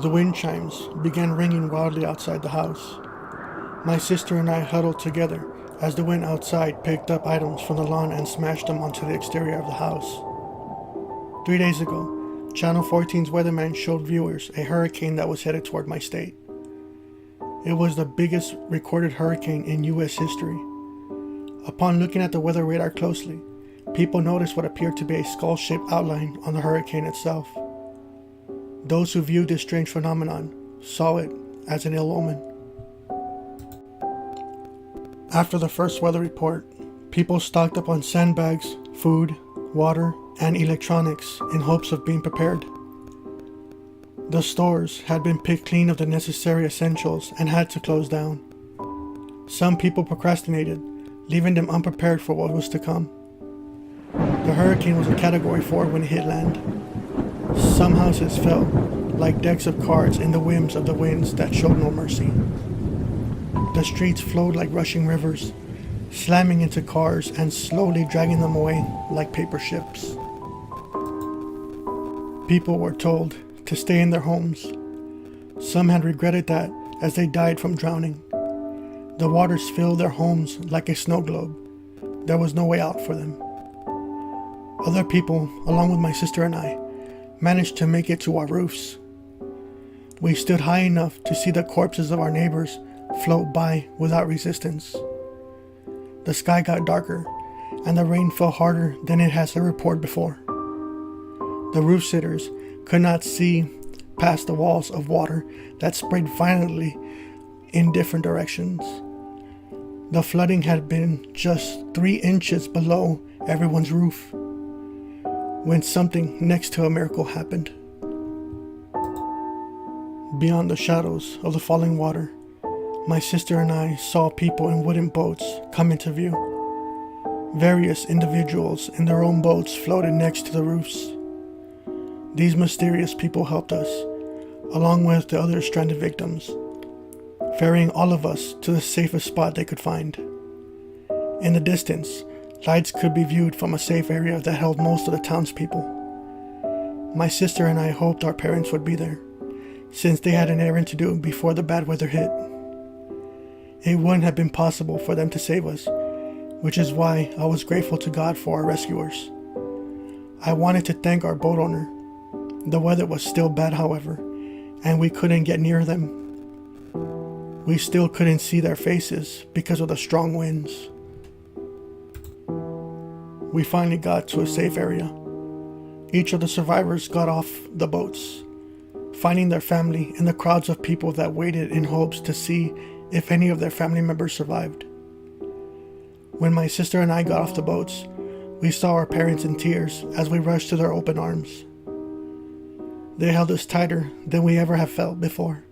The wind chimes began ringing wildly outside the house. My sister and I huddled together as the wind outside picked up items from the lawn and smashed them onto the exterior of the house. 3 days ago, Channel 14's weatherman showed viewers a hurricane that was headed toward my state. It was the biggest recorded hurricane in U.S. history. Upon looking at the weather radar closely, people noticed what appeared to be a skull-shaped outline on the hurricane itself. Those who viewed this strange phenomenon saw it as an ill omen. After the first weather report, people stocked up on sandbags, food, water, and electronics in hopes of being prepared. The stores had been picked clean of the necessary essentials and had to close down. Some people procrastinated, leaving them unprepared for what was to come. The hurricane was a Category 4 when it hit land. Some houses fell like decks of cards in the whims of the winds that showed no mercy. The streets flowed like rushing rivers, slamming into cars and slowly dragging them away like paper ships. People were told to stay in their homes. Some had regretted that as they died from drowning. The waters filled their homes like a snow globe. There was no way out for them. Other people, along with my sister and I, managed to make it to our roofs. We stood high enough to see the corpses of our neighbors float by without resistance. The sky got darker, and the rain fell harder than it has ever poured before. The roof sitters could not see past the walls of water that sprayed violently in different directions. The flooding had been just 3 inches below everyone's roof when something next to a miracle happened. Beyond the shadows of the falling water, my sister and I saw people in wooden boats come into view. Various individuals in their own boats floated next to the roofs. These mysterious people helped us, along with the other stranded victims, ferrying all of us to the safest spot they could find. In the distance, lights could be viewed from a safe area that held most of the townspeople. My sister and I hoped our parents would be there, since they had an errand to do before the bad weather hit. It wouldn't have been possible for them to save us, which is why I was grateful to God for our rescuers. I wanted to thank our boat owner. The weather was still bad, however, and we couldn't get near them. We still couldn't see their faces because of the strong winds. We finally got to a safe area. Each of the survivors got off the boats, finding their family in the crowds of people that waited in hopes to see if any of their family members survived. When my sister and I got off the boats, we saw our parents in tears as we rushed to their open arms. They held us tighter than we ever have felt before.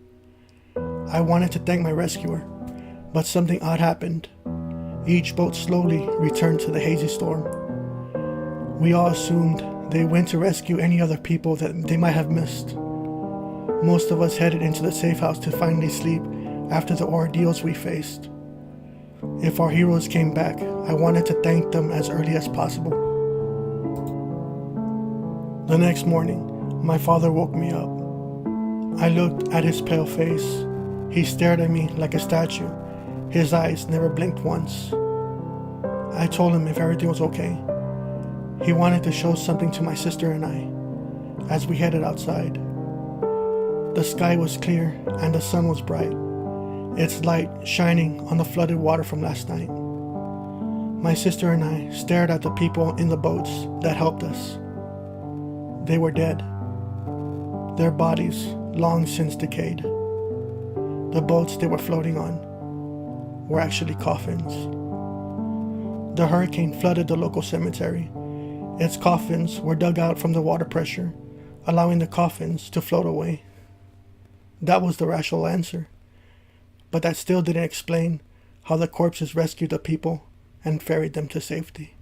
I wanted to thank my rescuer, but something odd happened. Each boat slowly returned to the hazy storm. We all assumed they went to rescue any other people that they might have missed. Most of us headed into the safe house to finally sleep after the ordeals we faced. If our heroes came back, I wanted to thank them as early as possible. The next morning, my father woke me up. I looked at his pale face. He stared at me like a statue. His eyes never blinked once. I told him if everything was okay. He wanted to show something to my sister and I as we headed outside. The sky was clear and the sun was bright, its light shining on the flooded water from last night. My sister and I stared at the people in the boats that helped us. They were dead, their bodies long since decayed. The boats they were floating on were actually coffins. The hurricane flooded the local cemetery. Its coffins were dug out from the water pressure, allowing the coffins to float away. That was the rational answer, but that still didn't explain how the corpses rescued the people and ferried them to safety.